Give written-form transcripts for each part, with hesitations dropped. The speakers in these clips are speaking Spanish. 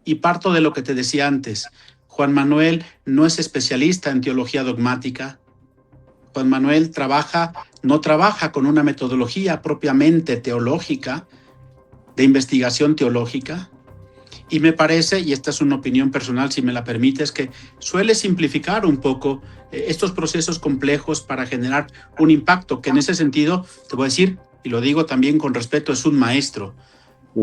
Y parto de lo que te decía antes. Juan Manuel no es especialista en teología dogmática. Juan Manuel no trabaja con una metodología propiamente teológica, de investigación teológica. Y me parece, y esta es una opinión personal, si me la permites, que suele simplificar un poco estos procesos complejos para generar un impacto, que en ese sentido, te voy a decir, y lo digo también con respeto, es un maestro.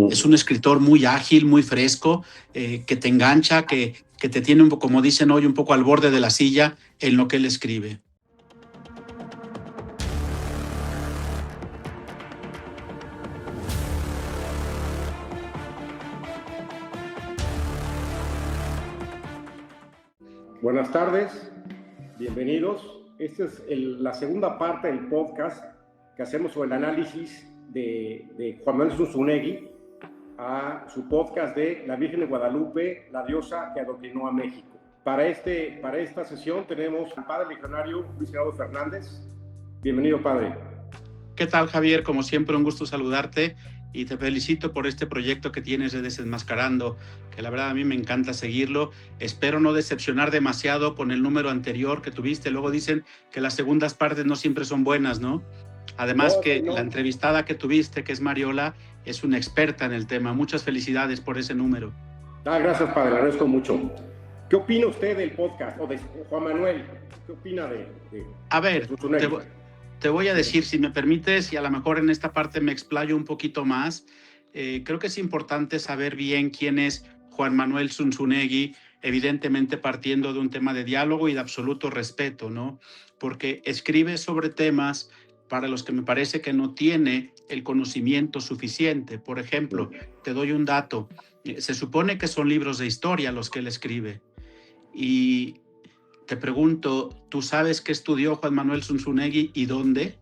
Es un escritor muy ágil, muy fresco, que te engancha, que te tiene, como dicen hoy, un poco al borde de la silla en lo que él escribe. Buenas tardes, bienvenidos. Esta es la segunda parte del podcast que hacemos sobre el análisis de Juan Manuel Zunzunegui a su podcast de La Virgen de Guadalupe, la diosa que adoctrinó a México. Para esta sesión tenemos al padre legionario Luis Gerardo Fernández. Bienvenido, padre. ¿Qué tal, Javier? Como siempre, un gusto saludarte y te felicito por este proyecto que tienes de Desenmascarando, que la verdad a mí me encanta seguirlo. Espero no decepcionar demasiado con el número anterior que tuviste. Luego dicen que las segundas partes no siempre son buenas, ¿no? Además la entrevistada que tuviste, que es Mariola, es una experta en el tema. Muchas felicidades por ese número. Gracias, padre, le agradezco mucho. ¿Qué opina usted del podcast o de Juan Manuel? ¿Qué opina de A ver, te voy a decir, si me permites, y a lo mejor en esta parte me explayo un poquito más. Creo que es importante saber bien quién es Juan Manuel Zunzunegui, evidentemente partiendo de un tema de diálogo y de absoluto respeto, ¿no? Porque escribe sobre temas para los que me parece que no tiene el conocimiento suficiente. Por ejemplo, te doy un dato. Se supone que son libros de historia los que él escribe. Y te pregunto, ¿tú sabes qué estudió Juan Manuel Zunzunegui y dónde?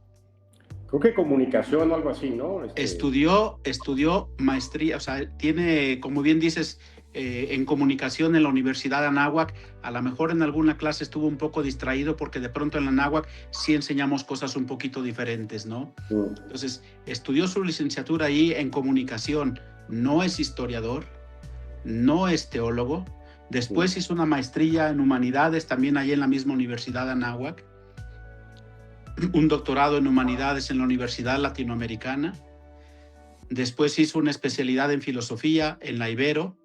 Creo que comunicación o algo así, ¿no? Estudió maestría, o sea, tiene, como bien dices, en comunicación en la Universidad de Anáhuac. A lo mejor en alguna clase estuvo un poco distraído porque de pronto en la Anáhuac sí enseñamos cosas un poquito diferentes, ¿no? Entonces, estudió su licenciatura ahí en comunicación. No es historiador, no es teólogo. Después hizo una maestría en humanidades también ahí en la misma Universidad de Anáhuac. Un doctorado en humanidades en la Universidad Latinoamericana. Después hizo una especialidad en filosofía en la Ibero.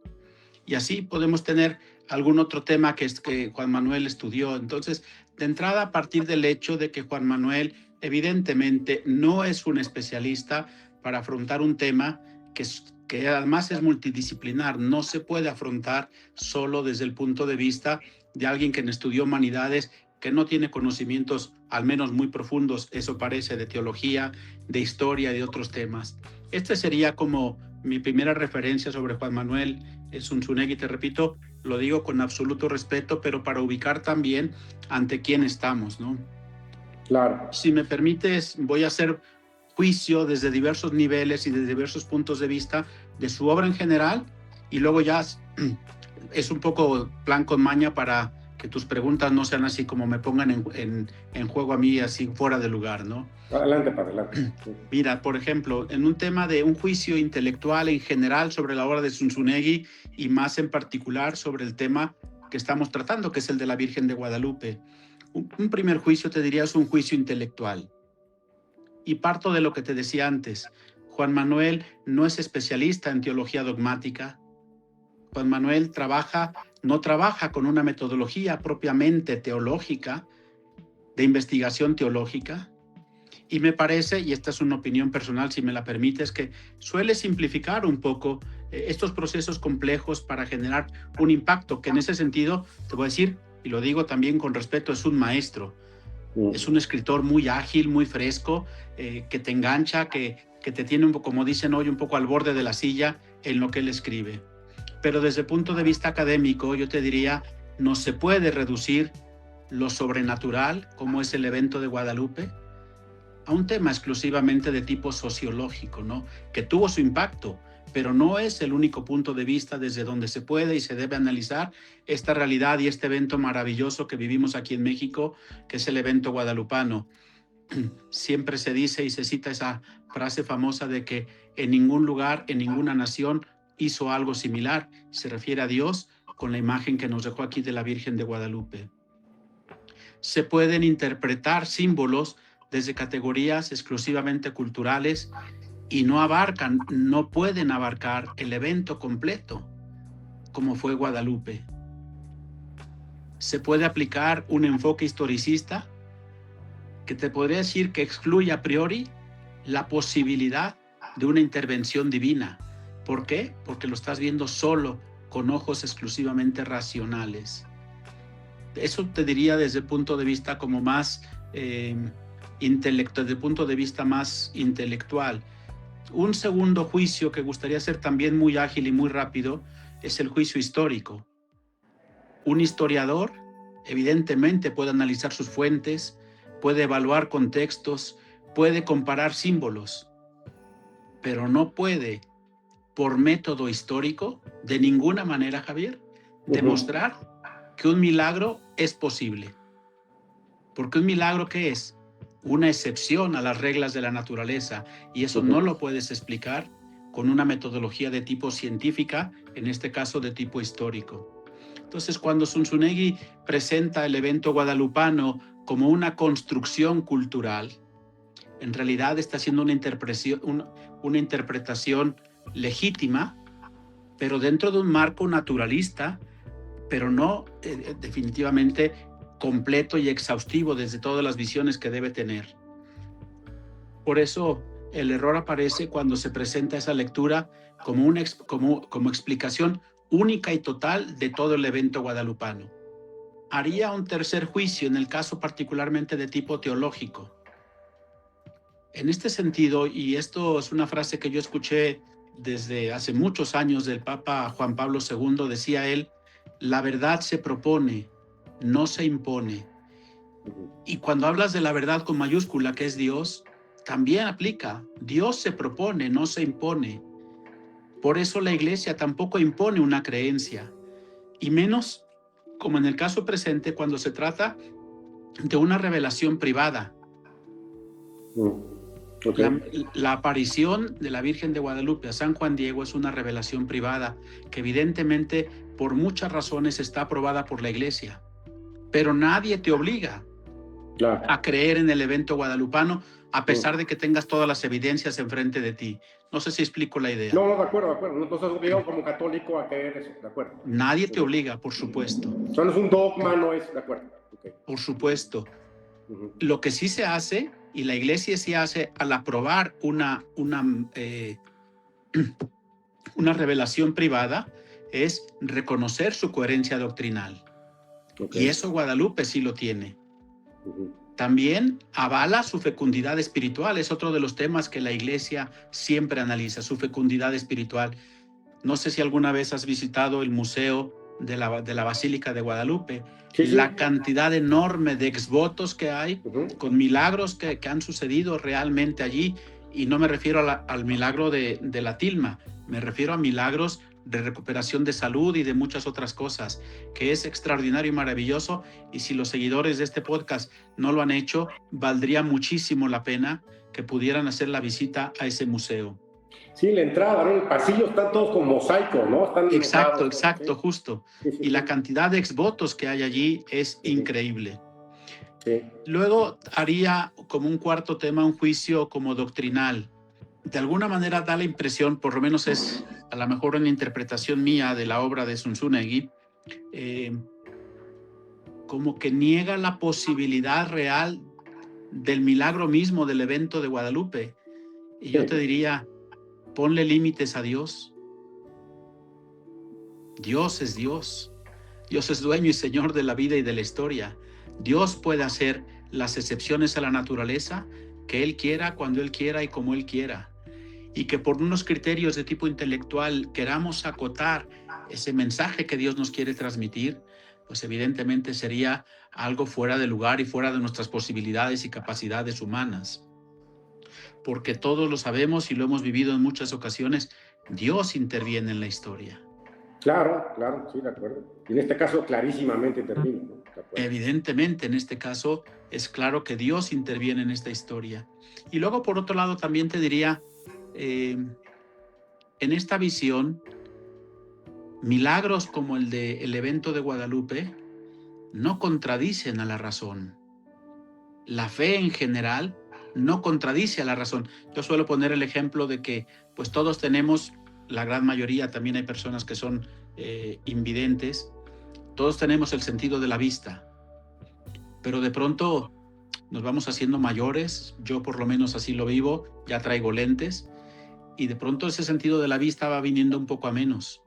Y así podemos tener algún otro tema que Juan Manuel estudió. Entonces, de entrada, a partir del hecho de que Juan Manuel evidentemente no es un especialista para afrontar un tema que además es multidisciplinar, no se puede afrontar solo desde el punto de vista de alguien que estudió humanidades, que no tiene conocimientos al menos muy profundos, eso parece, de teología, de historia y de otros temas. Este sería como mi primera referencia sobre Juan Manuel Zunzunegui. Te repito, lo digo con absoluto respeto, pero para ubicar también ante quién estamos, ¿no? Claro. Si me permites, voy a hacer juicio desde diversos niveles y desde diversos puntos de vista de su obra en general, y luego ya es un poco plan con maña para que tus preguntas no sean así como me pongan en juego a mí, así fuera de lugar, ¿no? Adelante, para adelante. Mira, por ejemplo, en un tema de un juicio intelectual en general sobre la obra de Zunzunegui y más en particular sobre el tema que estamos tratando, que es el de la Virgen de Guadalupe. Un primer juicio, te diría, es un juicio intelectual. Y parto de lo que te decía antes. Juan Manuel no es especialista en teología dogmática. Juan Manuel no trabaja con una metodología propiamente teológica, de investigación teológica. Y me parece, y esta es una opinión personal, si me la permites, que suele simplificar un poco estos procesos complejos para generar un impacto, que en ese sentido, te voy a decir, y lo digo también con respeto, es un maestro. Es un escritor muy ágil, muy fresco, que te engancha, que te tiene, como dicen hoy, un poco al borde de la silla en lo que él escribe. Pero desde el punto de vista académico, yo te diría, no se puede reducir lo sobrenatural, como es el evento de Guadalupe, a un tema exclusivamente de tipo sociológico, ¿no? Que tuvo su impacto, pero no es el único punto de vista desde donde se puede y se debe analizar esta realidad y este evento maravilloso que vivimos aquí en México, que es el evento guadalupano. Siempre se dice y se cita esa frase famosa de que en ningún lugar, en ninguna nación, hizo algo similar. Se refiere a Dios con la imagen que nos dejó aquí de la Virgen de Guadalupe. Se pueden interpretar símbolos desde categorías exclusivamente culturales y no pueden abarcar el evento completo, como fue Guadalupe. Se puede aplicar un enfoque historicista que te podría decir que excluye a priori la posibilidad de una intervención divina. ¿Por qué? Porque lo estás viendo solo con ojos exclusivamente racionales. Eso te diría desde el punto de vista como más desde el punto de vista más intelectual. Un segundo juicio que gustaría ser también muy ágil y muy rápido es el juicio histórico. Un historiador evidentemente puede analizar sus fuentes, puede evaluar contextos, puede comparar símbolos, pero no puede, por método histórico, de ninguna manera, Javier, demostrar que un milagro es posible. Porque un milagro, ¿qué es? Una excepción a las reglas de la naturaleza, y eso no lo puedes explicar con una metodología de tipo científica, en este caso de tipo histórico. Entonces, cuando Zunzunegui presenta el evento guadalupano como una construcción cultural, en realidad está haciendo una interpretación legítima, pero dentro de un marco naturalista, pero no definitivamente completo y exhaustivo desde todas las visiones que debe tener. Por eso el error aparece cuando se presenta esa lectura como explicación única y total de todo el evento guadalupano. Haría un tercer juicio en el caso particularmente de tipo teológico. En este sentido, y esto es una frase que yo escuché desde hace muchos años del Papa Juan Pablo II, decía él: la verdad se propone, no se impone. Y cuando hablas de la verdad con mayúscula, que es Dios, también aplica. Dios se propone, no se impone. Por eso la Iglesia tampoco impone una creencia, y menos, como en el caso presente, cuando se trata de una revelación privada. La aparición de la Virgen de Guadalupe a San Juan Diego es una revelación privada que evidentemente por muchas razones está aprobada por la Iglesia, pero nadie te obliga a creer en el evento guadalupano a pesar de que tengas todas las evidencias enfrente de ti. No sé si explico la idea. No, de acuerdo. No estás obligado como católico a creer eso, de acuerdo. Nadie te obliga, por supuesto. Eso no es un dogma, no es, de acuerdo. Por supuesto. Lo que sí se hace, y la Iglesia sí hace al aprobar una revelación privada, es reconocer su coherencia doctrinal. Y eso Guadalupe sí lo tiene. También avala su fecundidad espiritual. Es otro de los temas que la Iglesia siempre analiza, su fecundidad espiritual. No sé si alguna vez has visitado el museo de la Basílica de Guadalupe. Sí. La cantidad enorme de exvotos que hay, con milagros que han sucedido realmente allí. Y no me refiero al milagro de la tilma, me refiero a milagros de recuperación de salud y de muchas otras cosas, que es extraordinario y maravilloso. Y si los seguidores de este podcast no lo han hecho, valdría muchísimo la pena que pudieran hacer la visita a ese museo. Sí, la entrada, ¿no? El pasillo están todos con mosaico, ¿no? Están exacto, ¿sí? Justo. Sí, y la cantidad de exvotos que hay allí es increíble. Sí. Luego haría como un cuarto tema un juicio como doctrinal. De alguna manera da la impresión, por lo menos es a lo mejor una interpretación mía de la obra de Zunzunegui, como que niega la posibilidad real del milagro mismo del evento de Guadalupe. Y yo te diría, ponle límites a Dios. Dios es Dios. Dios es dueño y señor de la vida y de la historia. Dios puede hacer las excepciones a la naturaleza que Él quiera, cuando Él quiera y como Él quiera. Y que por unos criterios de tipo intelectual queramos acotar ese mensaje que Dios nos quiere transmitir, pues evidentemente sería algo fuera de lugar y fuera de nuestras posibilidades y capacidades humanas. Porque todos lo sabemos y lo hemos vivido en muchas ocasiones, Dios interviene en la historia. Claro, sí, de acuerdo. Y en este caso clarísimamente interviene, ¿no? Evidentemente, en este caso es claro que Dios interviene en esta historia. Y luego, por otro lado, también te diría, en esta visión, Milagros como el evento de Guadalupe no contradicen a la razón. La fe en general no contradice a la razón. Yo suelo poner el ejemplo de que pues todos tenemos, la gran mayoría, también hay personas que son invidentes, todos tenemos el sentido de la vista, pero de pronto nos vamos haciendo mayores, yo por lo menos así lo vivo, ya traigo lentes, y de pronto ese sentido de la vista va viniendo un poco a menos,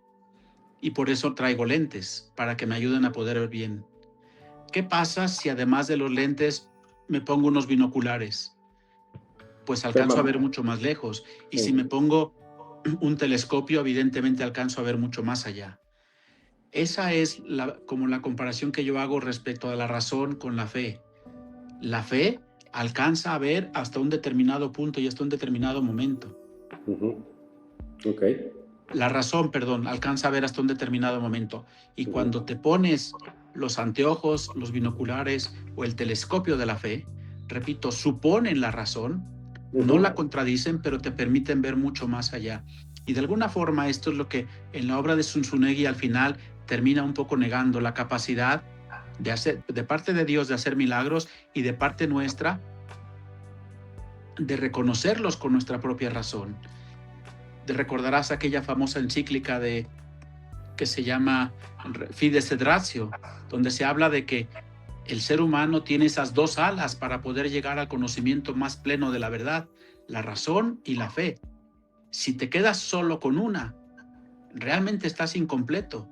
y por eso traigo lentes, para que me ayuden a poder ver bien. ¿Qué pasa si además de los lentes me pongo unos binoculares? Pues alcanzo a ver mucho más lejos, y si me pongo un telescopio, evidentemente alcanzo a ver mucho más allá. Esa es como la comparación que yo hago respecto a la razón con la fe. La fe alcanza a ver hasta un determinado punto y hasta un determinado momento. Okay. La razón, perdón, alcanza a ver hasta un determinado momento. Y cuando te pones los anteojos, los binoculares o el telescopio de la fe, repito, suponen la razón, no la contradicen, pero te permiten ver mucho más allá. Y de alguna forma esto es lo que en la obra de Zunzunegui al final termina un poco negando la capacidad de hacer, de parte de Dios, de hacer milagros, y de parte nuestra de reconocerlos con nuestra propia razón. Te recordarás aquella famosa encíclica que se llama Fides et Ratio, donde se habla de que el ser humano tiene esas dos alas para poder llegar al conocimiento más pleno de la verdad, la razón y la fe. Si te quedas solo con una, realmente estás incompleto.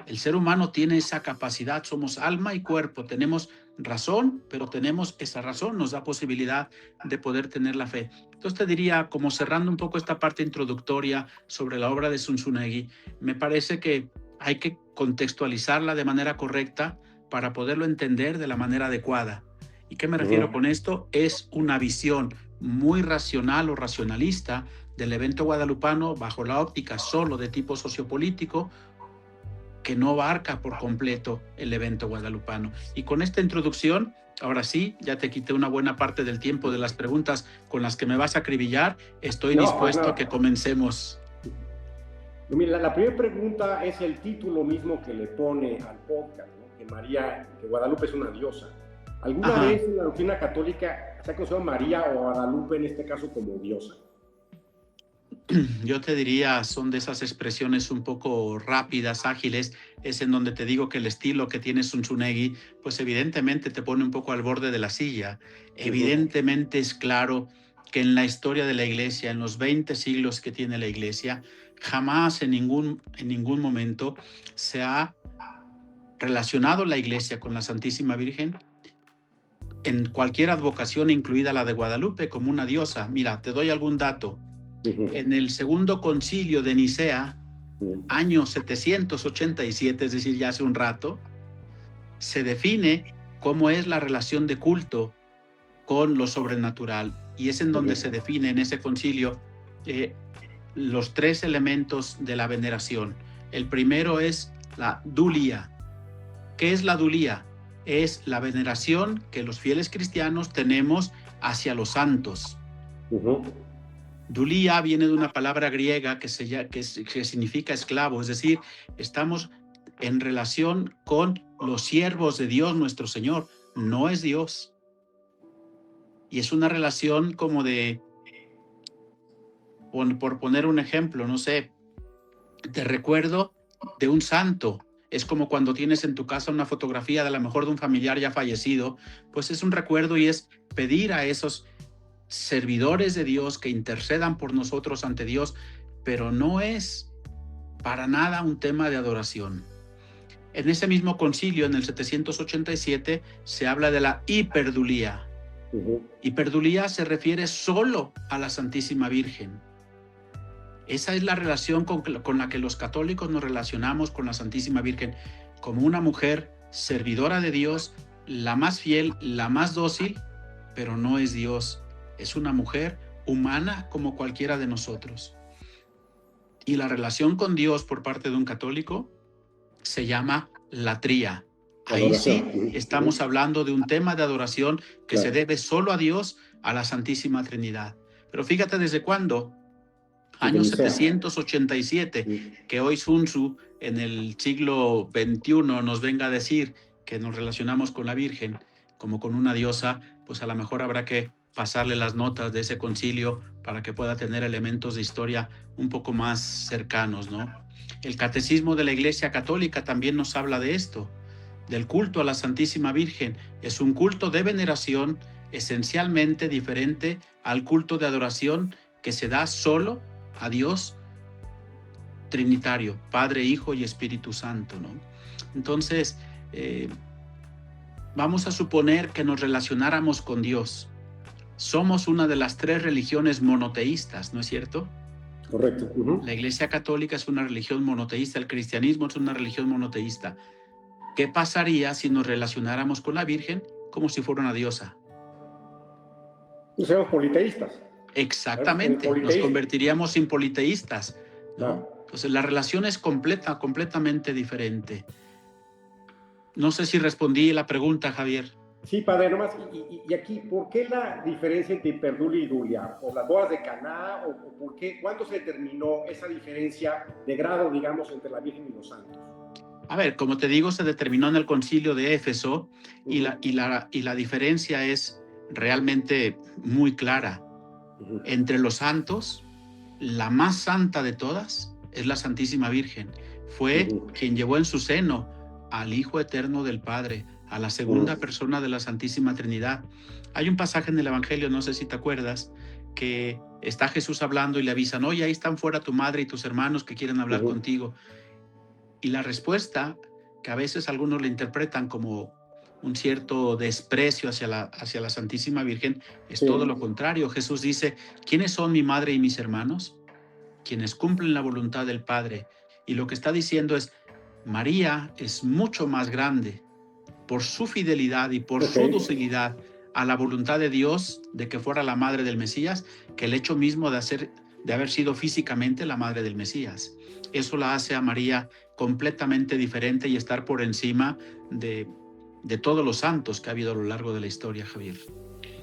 El ser humano tiene esa capacidad, somos alma y cuerpo, tenemos razón, pero tenemos esa razón, nos da posibilidad de poder tener la fe. Entonces te diría, como cerrando un poco esta parte introductoria sobre la obra de Zunzunegui, me parece que hay que contextualizarla de manera correcta para poderlo entender de la manera adecuada. ¿Y qué me refiero con esto? Es una visión muy racional o racionalista del evento guadalupano bajo la óptica solo de tipo sociopolítico, que no abarca por completo el evento guadalupano. Y con esta introducción, ahora sí, ya te quité una buena parte del tiempo de las preguntas con las que me vas a acribillar. Estoy dispuesto a que comencemos. Mira, la primera pregunta es el título mismo que le pone al podcast, ¿no? Que Guadalupe es una diosa. ¿Alguna vez en la doctrina católica se ha considerado María o Guadalupe en este caso como diosa? Yo te diría, son de esas expresiones un poco rápidas, ágiles, es en donde te digo que el estilo que tiene Zunzunegui, pues evidentemente te pone un poco al borde de la silla. Evidentemente es claro que en la historia de la Iglesia, en los 20 siglos que tiene la Iglesia, jamás en ningún momento se ha relacionado la Iglesia con la Santísima Virgen en cualquier advocación, incluida la de Guadalupe, como una diosa. Mira, te doy algún dato. En el segundo concilio de Nicea, año 787, es decir, ya hace un rato, se define cómo es la relación de culto con lo sobrenatural. Y es en donde se define en ese concilio los tres elementos de la veneración. El primero es la dulía. ¿Qué es la dulía? Es la veneración que los fieles cristianos tenemos hacia los santos. Dulía viene de una palabra griega que significa esclavo, es decir, estamos en relación con los siervos de Dios nuestro Señor, no es Dios. Y es una relación como de, por poner un ejemplo, no sé, de recuerdo de un santo. Es como cuando tienes en tu casa una fotografía de a lo mejor de un familiar ya fallecido, pues es un recuerdo y es pedir a esos servidores de Dios que intercedan por nosotros ante Dios, pero no es para nada un tema de adoración. En ese mismo concilio, en el 787, se habla de la hiperdulía. Hiperdulía se refiere solo a la Santísima Virgen. Esa es la relación con la que los católicos nos relacionamos con la Santísima Virgen, como una mujer servidora de Dios, la más fiel, la más dócil, pero no es Dios. Es una mujer humana como cualquiera de nosotros. Y la relación con Dios por parte de un católico se llama latría. Ahí sí estamos hablando de un tema de adoración que se debe solo a Dios, a la Santísima Trinidad. Pero fíjate desde cuándo. año Nicea. 787, Sí. que hoy Sun Tzu en el siglo XXI nos venga a decir que nos relacionamos con la Virgen como con una diosa, pues a lo mejor habrá que pasarle las notas de ese concilio para que pueda tener elementos de historia un poco más cercanos, ¿no? El Catecismo de la Iglesia Católica también nos habla de esto, del culto a la Santísima Virgen. Es un culto de veneración esencialmente diferente al culto de adoración que se da solo a Dios Trinitario, Padre, Hijo y Espíritu Santo, ¿no? Entonces, vamos a suponer que nos relacionáramos con Dios. Somos una de las 3 religiones monoteístas, ¿no es cierto? Correcto. La Iglesia Católica es una religión monoteísta, el cristianismo es una religión monoteísta. ¿Qué pasaría si nos relacionáramos con la Virgen como si fuera una diosa? Somos politeístas. Exactamente, nos convertiríamos en politeístas, ¿no? Claro. Entonces la relación es completamente diferente. No sé si respondí la pregunta, Javier. Sí, padre, nomás, y aquí, ¿por qué la diferencia entre Hiperdulia y Dulia? ¿Por las bodas de Caná? ¿O por qué? ¿Cuándo se determinó esa diferencia de grado, digamos, entre la Virgen y los santos? A ver, como te digo, se determinó en el concilio de Éfeso y la diferencia es realmente muy clara. Entre los santos, la más santa de todas es la Santísima Virgen. Fue quien llevó en su seno al Hijo Eterno del Padre, a la segunda persona de la Santísima Trinidad. Hay un pasaje en el Evangelio, no sé si te acuerdas, que está Jesús hablando y le avisan, oye, ahí están fuera tu madre y tus hermanos que quieren hablar contigo. Y la respuesta, que a veces algunos le interpretan como un cierto desprecio hacia la Santísima Virgen, es todo lo contrario. Jesús dice, ¿quiénes son mi madre y mis hermanos? Quienes cumplen la voluntad del Padre. Y lo que está diciendo es, María es mucho más grande por su fidelidad y por su docilidad a la voluntad de Dios de que fuera la madre del Mesías, que el hecho mismo de haber sido físicamente la madre del Mesías. Eso la hace a María completamente diferente y estar por encima de todos los santos que ha habido a lo largo de la historia, Javier.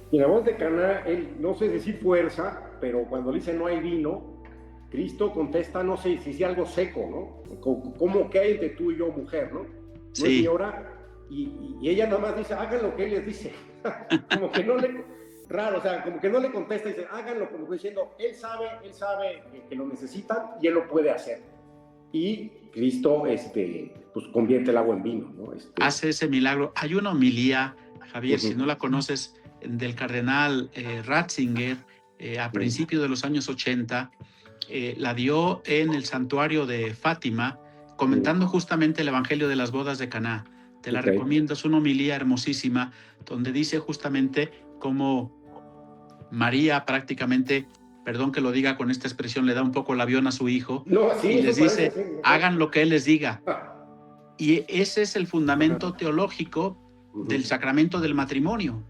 Y en la voz de Caná, él no sé decir fuerza, pero cuando le dice no hay vino, Cristo contesta, no sé si algo seco, ¿no? ¿Cómo que hay entre tú y yo, mujer, no? No Sí. es mi hora. Y ella nada más dice, hagan lo que él les dice. Como que no le... Raro, o sea, como que no le contesta, dice, háganlo, como diciendo, él sabe que lo necesitan y él lo puede hacer. Y Cristo, pues convierte el agua en vino, ¿no? Hace ese milagro. Hay una homilía, Javier, si no la conoces, del cardenal Ratzinger, a principios de los años 80, la dio en el santuario de Fátima, comentando justamente el Evangelio de las bodas de Caná. Te la recomiendo, es una homilía hermosísima, donde dice justamente cómo María prácticamente, perdón que lo diga con esta expresión, le da un poco el avión a su hijo y les dice, hagan lo que él les diga. Y ese es el fundamento teológico del sacramento del matrimonio.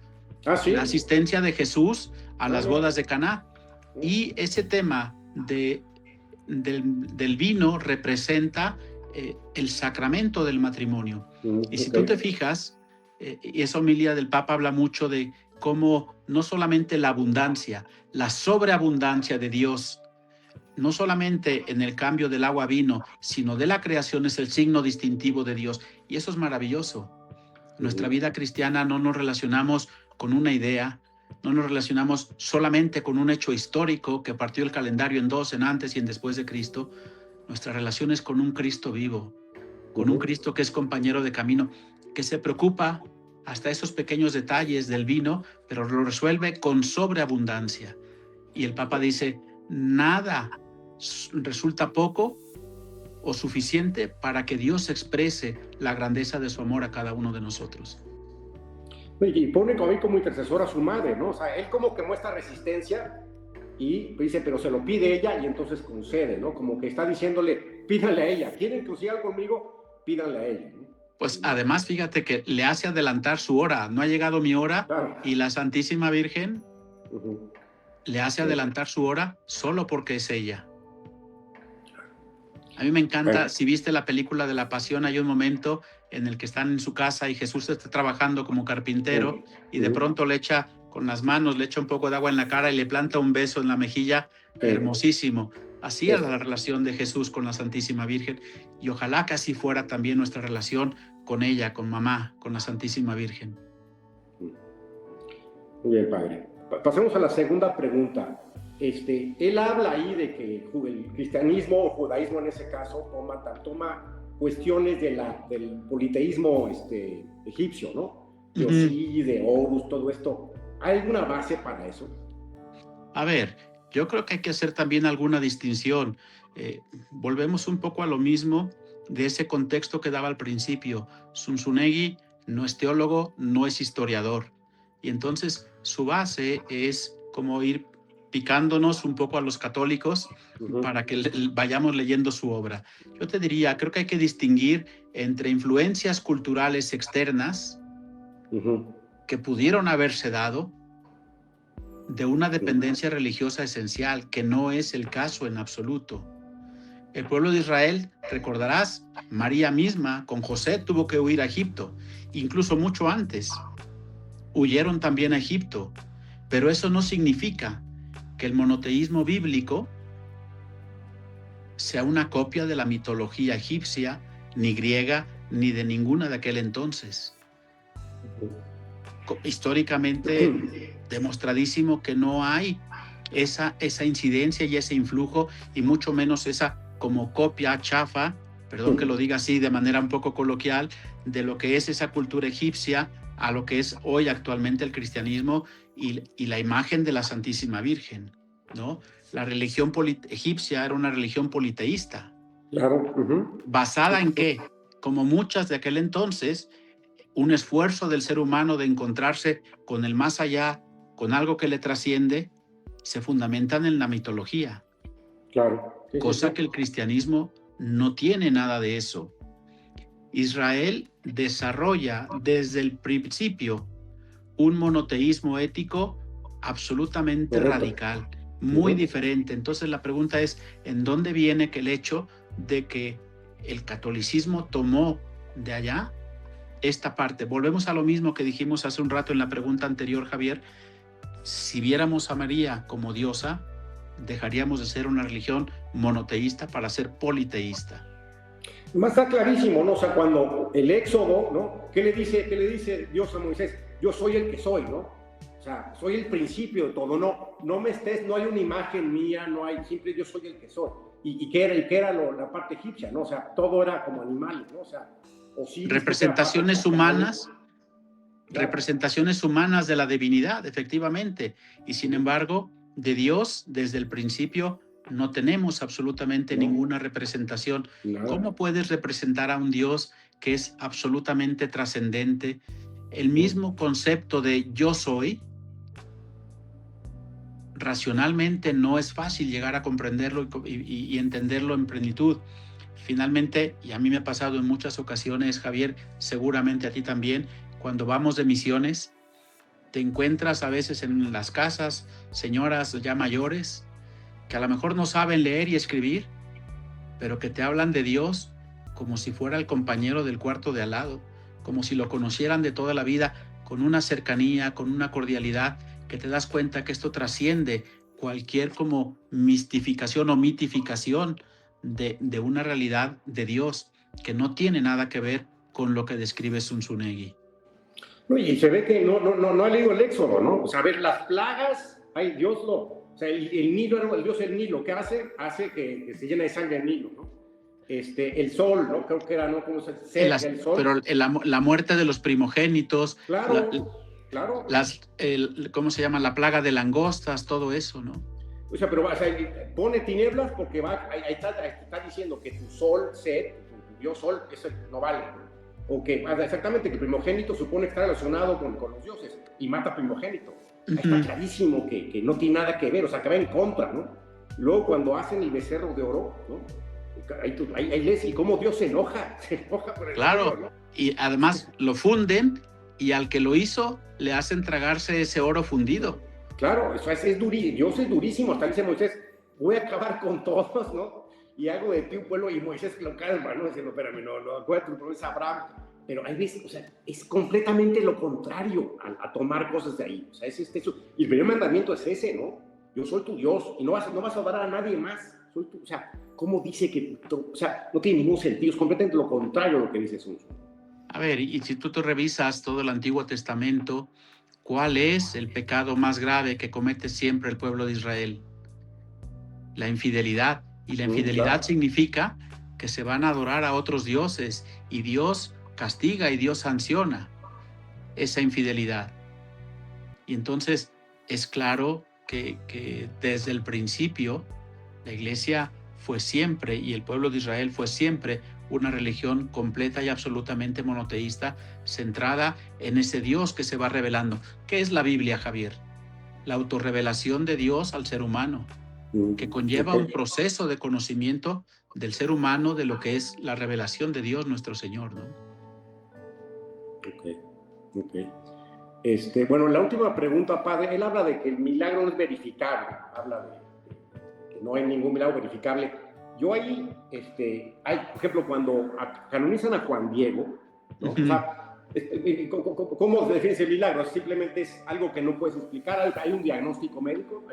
La asistencia de Jesús a las bodas de Caná. Y ese tema del vino representa el sacramento del matrimonio. Y si tú te fijas, y esa homilía del Papa habla mucho de cómo no solamente la abundancia, la sobreabundancia de Dios, no solamente en el cambio del agua a vino, sino de la creación es el signo distintivo de Dios. Y eso es maravilloso. Nuestra vida cristiana no nos relacionamos con una idea, no nos relacionamos solamente con un hecho histórico que partió el calendario en dos, en antes y en después de Cristo. Nuestra relación es con un Cristo vivo, con un Cristo que es compañero de camino, que se preocupa hasta esos pequeños detalles del vino, pero lo resuelve con sobreabundancia. Y el Papa dice, nada resulta poco o suficiente para que Dios exprese la grandeza de su amor a cada uno de nosotros. Y pone como intercesor a su madre, ¿no? O sea, él como que muestra resistencia y dice, pero se lo pide ella y entonces concede, ¿no? Como que está diciéndole, pídanle a ella. ¿Quieren cruciar conmigo? Pídanle a ella, ¿no? Pues además, fíjate que le hace adelantar su hora. No ha llegado mi hora, claro. Y la Santísima Virgen le hace adelantar su hora solo porque es ella. A mí me encanta, si viste la película de la Pasión, hay un momento en el que están en su casa y Jesús está trabajando como carpintero y de pronto le echa con las manos, le echa un poco de agua en la cara y le planta un beso en la mejilla, hermosísimo. Así era la relación de Jesús con la Santísima Virgen, y ojalá que así fuera también nuestra relación con ella, con mamá, con la Santísima Virgen. Muy bien, padre. Pasemos a la segunda pregunta. Él habla ahí de que el cristianismo o judaísmo en ese caso toma cuestiones del politeísmo egipcio, ¿no? De Osí, de Horus, todo esto. ¿Hay alguna base para eso? A ver, yo creo que hay que hacer también alguna distinción. Volvemos un poco a lo mismo de ese contexto que daba al principio. Zunzunegui no es teólogo, no es historiador. Y entonces su base es como ir picándonos un poco a los católicos para que vayamos leyendo su obra. Yo te diría, creo que hay que distinguir entre influencias culturales externas que pudieron haberse dado de una dependencia religiosa esencial, que no es el caso en absoluto. El pueblo de Israel, recordarás, María misma con José tuvo que huir a Egipto, incluso mucho antes. Huyeron también a Egipto, pero eso no significa que el monoteísmo bíblico sea una copia de la mitología egipcia, ni griega, ni de ninguna de aquel entonces. Históricamente demostradísimo que no hay esa incidencia y ese influjo, y mucho menos esa como copia chafa, perdón que lo diga así de manera un poco coloquial, de lo que es esa cultura egipcia a lo que es hoy actualmente el cristianismo y la imagen de la Santísima Virgen, ¿no? La religión egipcia era una religión politeísta. Claro. ¿Basada en qué? Como muchas de aquel entonces, un esfuerzo del ser humano de encontrarse con el más allá, con algo que le trasciende, se fundamentan en la mitología. Claro. Cosa que el cristianismo no tiene nada de eso. Israel desarrolla desde el principio un monoteísmo ético absolutamente radical, muy diferente. Entonces la pregunta es, ¿en dónde viene que el hecho de que el catolicismo tomó de allá esta parte? Volvemos a lo mismo que dijimos hace un rato en la pregunta anterior, Javier. Si viéramos a María como diosa, dejaríamos de ser una religión monoteísta para ser politeísta. Más está clarísimo, ¿no? O sea, cuando el Éxodo, ¿no? ¿Qué le dice Dios a Moisés? Yo soy el que soy, ¿no? O sea, soy el principio de todo, no me estés, no hay una imagen mía, no hay, siempre yo soy el que soy. ¿Y qué era la parte egipcia, ¿no? O sea, todo era como animales, ¿no? O sea, representaciones humanas, claro. Representaciones humanas de la divinidad, efectivamente. Y sin embargo, de Dios, desde el principio, no tenemos absolutamente ninguna representación. ¿Cómo puedes representar a un Dios que es absolutamente trascendente? El mismo concepto de yo soy, racionalmente no es fácil llegar a comprenderlo y entenderlo en plenitud. Finalmente, y a mí me ha pasado en muchas ocasiones, Javier, seguramente a ti también, cuando vamos de misiones, te encuentras a veces en las casas señoras ya mayores que a lo mejor no saben leer y escribir, pero que te hablan de Dios como si fuera el compañero del cuarto de al lado, como si lo conocieran de toda la vida, con una cercanía, con una cordialidad, que te das cuenta que esto trasciende cualquier como mistificación o mitificación de una realidad de Dios que no tiene nada que ver con lo que describe Zunzunegui. Y se ve que no ha leído el Éxodo, ¿no? O sea, a ver, las plagas, ay, Dios o sea, el Nilo, el dios del Nilo, ¿qué hace? Hace que se llene de sangre el Nilo, ¿no? El sol, ¿no? Creo que era, ¿no? ¿Cómo se el sol? Pero la muerte de los primogénitos, claro, claro. ¿Cómo se llama? La plaga de langostas, todo eso, ¿no? O sea, pero pone tinieblas porque ahí está diciendo que tu sol, Set, tu dios sol, eso no vale, ¿no? O que exactamente que el primogénito supone estar relacionado con los dioses y mata primogénito. Ahí está clarísimo que no tiene nada que ver, o sea, que va en contra, ¿no? Luego cuando hacen el becerro de oro, ¿no? Ahí lees y cómo Dios se enoja por el claro, oro, ¿no? Y además lo funden y al que lo hizo le hacen tragarse ese oro fundido. Claro, eso es durísimo, Dios es durísimo, hasta dice Moisés, voy a acabar con todos, ¿no? Y hago de ti un pueblo, y Moisés lo calma, ¿no? Diciendo, espérame, no, acuérdate, tu promesa Abraham. Pero hay veces, o sea, es completamente lo contrario a tomar cosas de ahí. O sea, eso. Y el primer mandamiento es ese, ¿no? Yo soy tu Dios y no vas a adorar a nadie más, O sea, ¿cómo dice que, o sea, no tiene ningún sentido? Es completamente lo contrario a lo que dice Sun Tzu. A ver, y si tú te revisas todo el Antiguo Testamento, ¿cuál es el pecado más grave que comete siempre el pueblo de Israel? La infidelidad. Y la infidelidad Claro. significa que se van a adorar a otros dioses y Dios castiga y Dios sanciona esa infidelidad. Y entonces es claro que desde el principio la iglesia fue siempre y el pueblo de Israel fue siempre una religión completa y absolutamente monoteísta, centrada en ese Dios que se va revelando. ¿Qué es la Biblia, Javier? La autorrevelación de Dios al ser humano, que conlleva un proceso de conocimiento del ser humano de lo que es la revelación de Dios nuestro Señor, ¿no? Ok. Bueno, la última pregunta, padre. Él habla de que el milagro no es verificable. Habla de que no hay ningún milagro verificable. Yo ahí, hay, por ejemplo, cuando canonizan a Juan Diego, ¿no? O sea, ¿cómo se define ese milagro? Simplemente es algo que no puedes explicar. Hay un diagnóstico médico,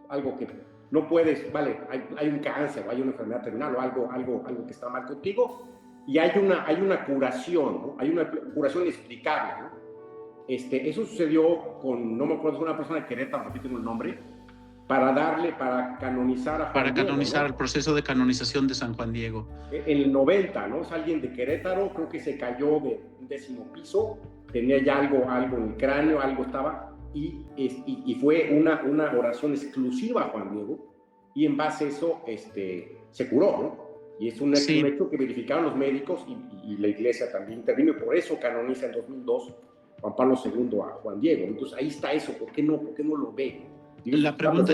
algo que no puedes, vale, hay un cáncer o hay una enfermedad terminal o algo que está mal contigo, y hay una curación, ¿no? Hay una curación inexplicable, ¿no? Eso sucedió con, no me acuerdo, una persona de Querétaro, repito el nombre, para canonizar a Juan Para Diego, canonizar, ¿no? el proceso de canonización de San Juan Diego. En el 90, ¿no? Es alguien de Querétaro, creo que se cayó de un 10º piso, tenía ya algo en el cráneo, algo estaba, y fue una oración exclusiva a Juan Diego, y en base a eso se curó, ¿no? Y es un hecho que verificaron los médicos y la iglesia también intervino, y por eso canoniza en 2002 Juan Pablo II a Juan Diego. Entonces ahí está eso, ¿por qué no lo ve? La pregunta,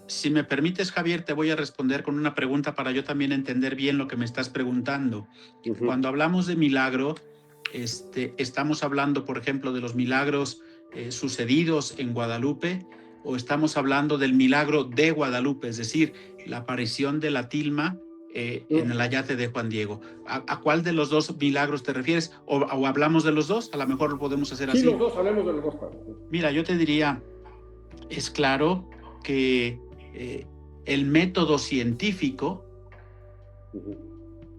si me permites, Javier, te voy a responder con una pregunta para yo también entender bien lo que me estás preguntando. Cuando hablamos de milagro, estamos hablando, por ejemplo, de los milagros sucedidos en Guadalupe, o estamos hablando del milagro de Guadalupe, es decir, la aparición de la tilma en el ayate de Juan Diego. ¿A cuál de los dos milagros te refieres? ¿O hablamos de los dos? A lo mejor lo podemos hacer así. Sí, los dos, hablemos de los dos. Mira, yo te diría, es claro que el método científico,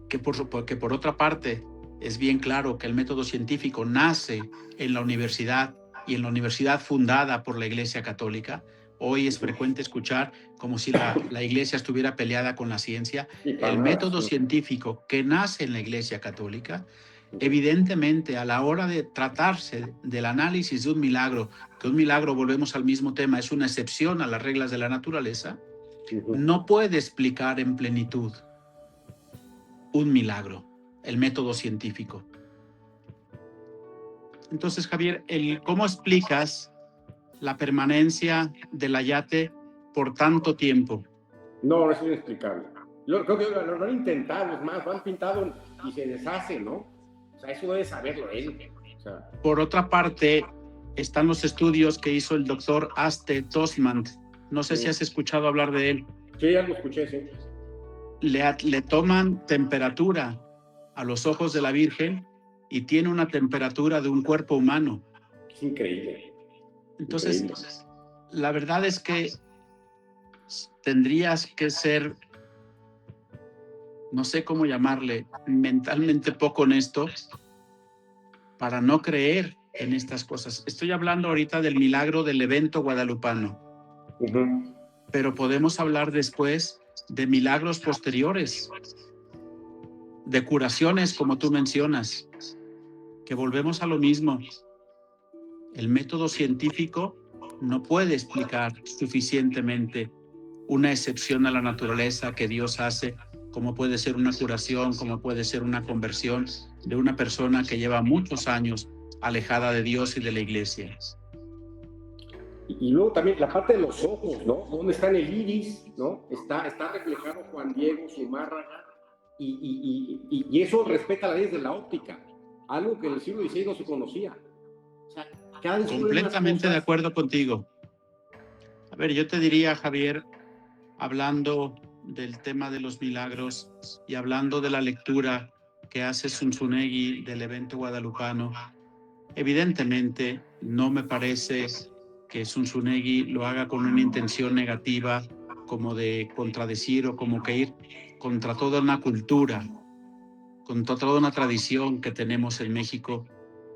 que por otra parte es bien claro que el método científico nace en la universidad y en la universidad fundada por la Iglesia Católica. Hoy es frecuente escuchar como si la Iglesia estuviera peleada con la ciencia. El método científico que nace en la Iglesia Católica, evidentemente, a la hora de tratarse del análisis de un milagro, que un milagro, volvemos al mismo tema, es una excepción a las reglas de la naturaleza, no puede explicar en plenitud un milagro, el método científico. Entonces, Javier, ¿cómo explicas la permanencia del ayate por tanto tiempo? No, es inexplicable. Creo que lo han intentado, es más, lo han pintado y se deshace, ¿no? O sea, eso debe saberlo él. O sea. Por otra parte, están los estudios que hizo el doctor Aste Tosmant. No sé si has escuchado hablar de él. Sí, ya lo escuché, sí. Le toman temperatura a los ojos de la Virgen y tiene una temperatura de un cuerpo humano. Es increíble. Entonces, la verdad es que tendrías que ser, no sé cómo llamarle, mentalmente poco honesto para no creer en estas cosas. Estoy hablando ahorita del milagro del evento guadalupano, pero podemos hablar después de milagros posteriores, de curaciones, como tú mencionas, que volvemos a lo mismo. El método científico no puede explicar suficientemente una excepción a la naturaleza que Dios hace, como puede ser una curación, como puede ser una conversión de una persona que lleva muchos años alejada de Dios y de la iglesia. Y luego también la parte de los ojos, ¿no? ¿Dónde está el iris, ¿no? Está reflejado Juan Diego, Zumárraga, y eso respeta las leyes de la óptica, algo que en el siglo XVI no se conocía. O sea, completamente de acuerdo contigo. A ver, yo te diría, Javier, hablando del tema de los milagros y hablando de la lectura que hace Zunzunegui del evento guadalupano, evidentemente no me parece que Zunzunegui lo haga con una intención negativa como de contradecir o como que ir contra toda una cultura, contra toda una tradición que tenemos en México,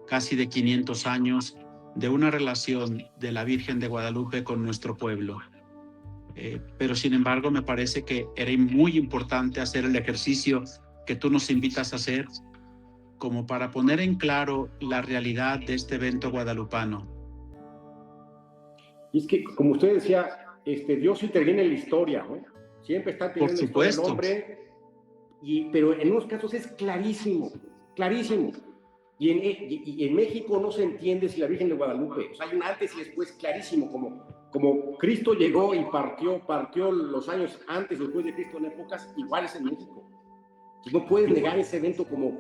casi de 500 años, de una relación de la Virgen de Guadalupe con nuestro pueblo. Pero sin embargo me parece que era muy importante hacer el ejercicio que tú nos invitas a hacer, como para poner en claro la realidad de este evento guadalupano. Y es que, como usted decía, Dios interviene en la historia, ¿no? Siempre está interviniendo en la historia del hombre, pero en unos casos es clarísimo, clarísimo. Y en México no se entiende si la Virgen de Guadalupe, o sea, hay un antes y después clarísimo, como Cristo llegó y partió los años antes y después de Cristo en épocas iguales en México. Entonces, no puedes negar ese evento como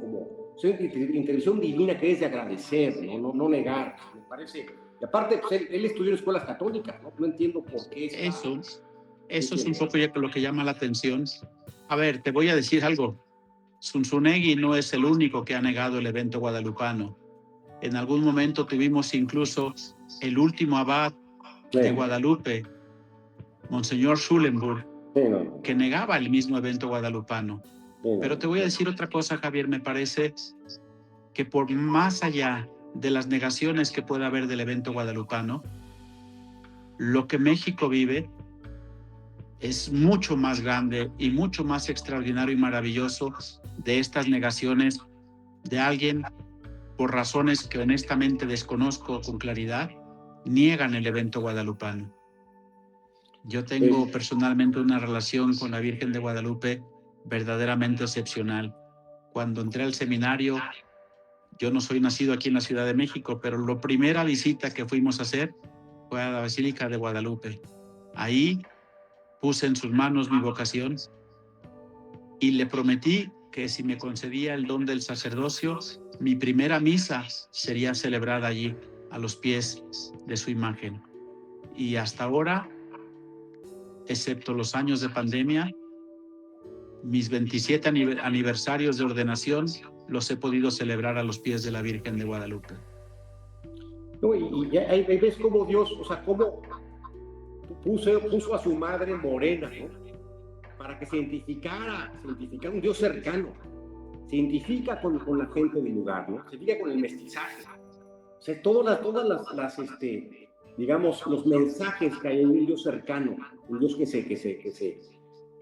intervención divina que es de agradecer, no negar, me parece. Y aparte, pues, él estudió en escuelas católicas, no entiendo por qué. Eso es un poco lo que llama la atención. A ver, te voy a decir algo. Zunzunegui no es el único que ha negado el evento guadalupano. En algún momento tuvimos incluso el último abad de Guadalupe, Monseñor Schulenburg, que negaba el mismo evento guadalupano. Pero te voy a decir otra cosa, Javier, me parece que por más allá de las negaciones que pueda haber del evento guadalupano, lo que México vive es mucho más grande y mucho más extraordinario y maravilloso de estas negaciones de alguien, por razones que honestamente desconozco con claridad, niegan el evento guadalupano. Yo tengo personalmente una relación con la Virgen de Guadalupe verdaderamente excepcional. Cuando entré al seminario, yo no soy nacido aquí en la Ciudad de México, pero la primera visita que fuimos a hacer fue a la Basílica de Guadalupe. Ahí puse en sus manos mi vocación y le prometí que si me concedía el don del sacerdocio, mi primera misa sería celebrada allí, a los pies de su imagen. Y hasta ahora, excepto los años de pandemia, mis 27 aniversarios de ordenación los he podido celebrar a los pies de la Virgen de Guadalupe. No, y ahí ves cómo Dios, o sea, cómo puso a su madre morena, ¿no? Para que se identificara un Dios cercano, se identifica con la gente del lugar, ¿no? Se identifica con el mestizaje. O sea, todas las digamos, los mensajes que hay en un Dios cercano, un Dios que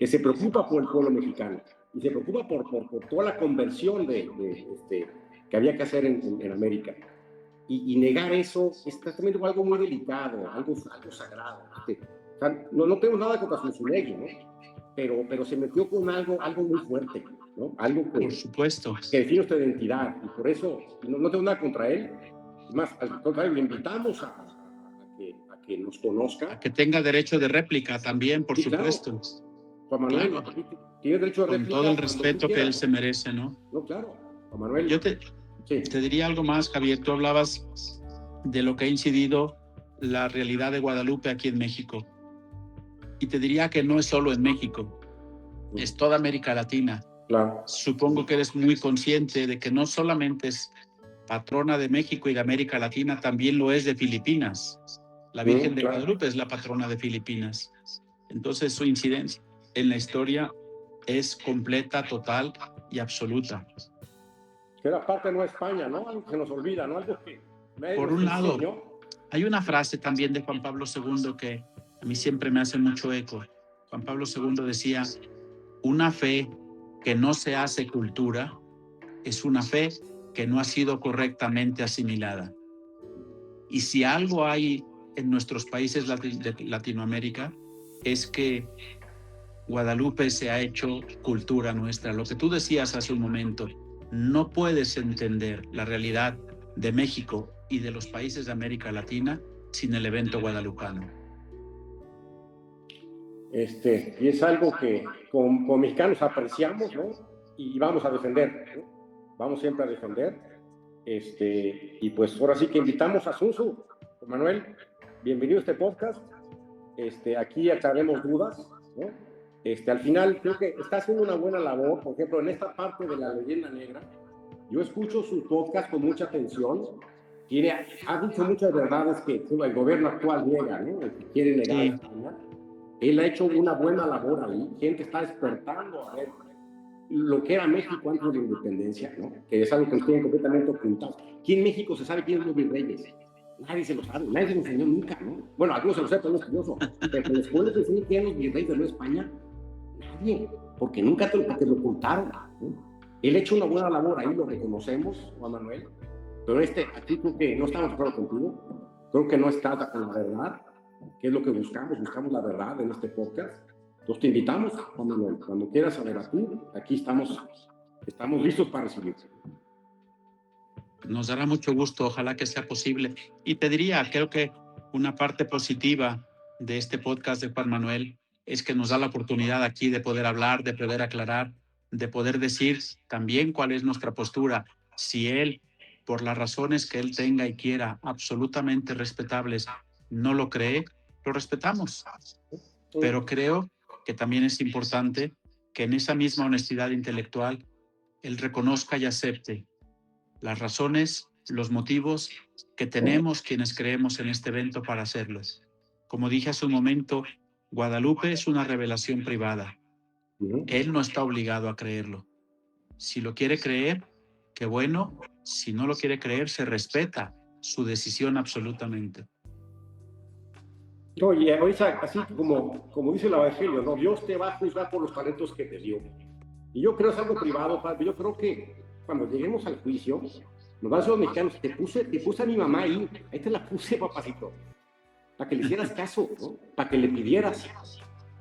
se preocupa por el pueblo mexicano y se preocupa por toda la conversión que había que hacer en América. Y negar eso es también algo muy delicado, algo sagrado. O sea, no tengo nada contra Zunzunegui, ¿no? Pero se metió con algo muy fuerte, ¿no? Algo que, por supuesto, que define nuestra identidad, y por eso no tengo nada contra él. Más, al contrario, le invitamos a que nos conozca. A que tenga derecho de réplica también, por supuesto. Claro. Juan Manuel, claro. Tiene derecho de réplica. Con todo el respeto que él se merece, ¿no? No, claro. Juan Manuel. Yo te diría algo más, Javier. Tú hablabas de lo que ha incidido la realidad de Guadalupe aquí en México. Y te diría que no es solo en México, es toda América Latina. Claro. Supongo que eres muy consciente de que no solamente es patrona de México y de América Latina, también lo es de Filipinas. La Virgen de Guadalupe es la patrona de Filipinas. Entonces su incidencia en la historia es completa, total y absoluta. Que era parte de Nueva España, ¿no? Algo que se nos olvida, ¿no? Algo que por un lado, hay una frase también de Juan Pablo II que a mí siempre me hace mucho eco. Juan Pablo II decía, una fe que no se hace cultura es una fe que no ha sido correctamente asimilada. Y si algo hay en nuestros países de Latinoamérica es que Guadalupe se ha hecho cultura nuestra. Lo que tú decías hace un momento, no puedes entender la realidad de México y de los países de América Latina sin el evento guadalupano. Y es algo que como mexicanos apreciamos, ¿no? Y vamos a defender, ¿no? Vamos siempre a defender. Y pues ahora sí que invitamos a Zunzu. Manuel, bienvenido a este podcast. Aquí aclaremos dudas, ¿no? Al final creo que está haciendo una buena labor. Por ejemplo, en esta parte de la leyenda negra, yo escucho su podcast con mucha atención. Ha dicho muchas verdades que el gobierno actual niega, ¿no? El que quiere negar a España. Él ha hecho una buena labor ahí, gente está despertando a ver lo que era México antes de la independencia, ¿no? Que es algo que nos tienen completamente ocultado. Aquí en México se sabe quiénes son los virreyes. Nadie se lo sabe, nadie se lo enseñó nunca, ¿no? Bueno, algunos se lo saben, pero no es curioso. Pero después de decir quién son los virreyes de Nueva España, nadie, porque nunca te lo ocultaron, ¿no? Él ha hecho una buena labor, ahí lo reconocemos, Juan Manuel, pero aquí creo que no estamos de acuerdo contigo, creo que no está con la verdad, que es lo que buscamos la verdad en este podcast. Entonces te invitamos, Juan Manuel, cuando quieras saber a ti, aquí estamos listos para recibirte. Nos dará mucho gusto, ojalá que sea posible. Y te diría, creo que una parte positiva de este podcast de Juan Manuel es que nos da la oportunidad aquí de poder hablar, de poder aclarar, de poder decir también cuál es nuestra postura. Si él, por las razones que él tenga y quiera, absolutamente respetables, no lo cree, lo respetamos. Pero creo que también es importante que en esa misma honestidad intelectual él reconozca y acepte las razones, los motivos que tenemos quienes creemos en este evento para hacerlo. Como dije hace un momento, Guadalupe es una revelación privada. Él no está obligado a creerlo. Si lo quiere creer, qué bueno. Si no lo quiere creer, se respeta su decisión absolutamente. Oye, ahorita, así como dice el Evangelio, ¿no? Dios te va a juzgar por los talentos que te dio. Y yo creo que es algo privado, padre. Yo creo que cuando lleguemos al juicio, nos van a decir los mexicanos, te puse a mi mamá ahí te la puse, papacito, para que le hicieras caso, ¿no? Para que le pidieras.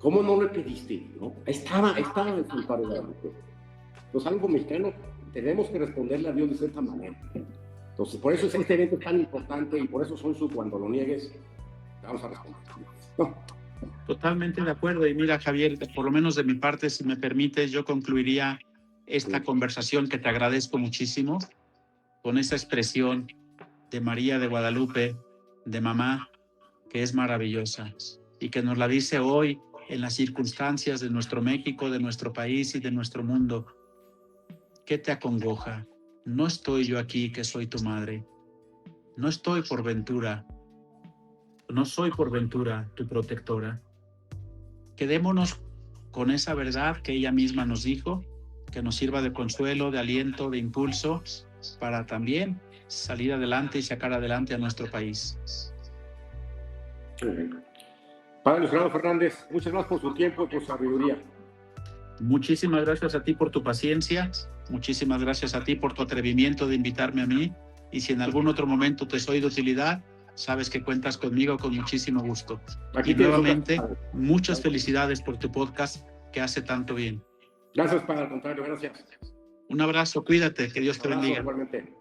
¿Cómo no le pediste? ¿No? Estaba en el santuario de Guadalupe. Entonces, algo mexicano, tenemos que responderle a Dios de cierta manera. Entonces, por eso este evento es tan importante y por eso cuando lo niegues, vamos a responder. No. Totalmente de acuerdo. Y mira, Javier, por lo menos de mi parte, si me permites, yo concluiría esta conversación, que te agradezco muchísimo, con esa expresión de María de Guadalupe, de mamá, que es maravillosa y que nos la dice hoy en las circunstancias de nuestro México, de nuestro país y de nuestro mundo. ¿Qué te acongoja? No estoy yo aquí, que soy tu madre. No soy por ventura tu protectora. Quedémonos con esa verdad que ella misma nos dijo, que nos sirva de consuelo, de aliento, de impulso, para también salir adelante y sacar adelante a nuestro país. Padre Luis Fernando Fernández, muchas gracias por su tiempo y por su sabiduría. Muchísimas gracias a ti por tu paciencia, muchísimas gracias a ti por tu atrevimiento de invitarme a mí, y si en algún otro momento te soy de utilidad, sabes que cuentas conmigo con muchísimo gusto. Aquí y nuevamente, muchas felicidades por tu podcast que hace tanto bien. Gracias, Padre, al contrario, gracias. Un abrazo, cuídate, que Dios te bendiga. Igualmente.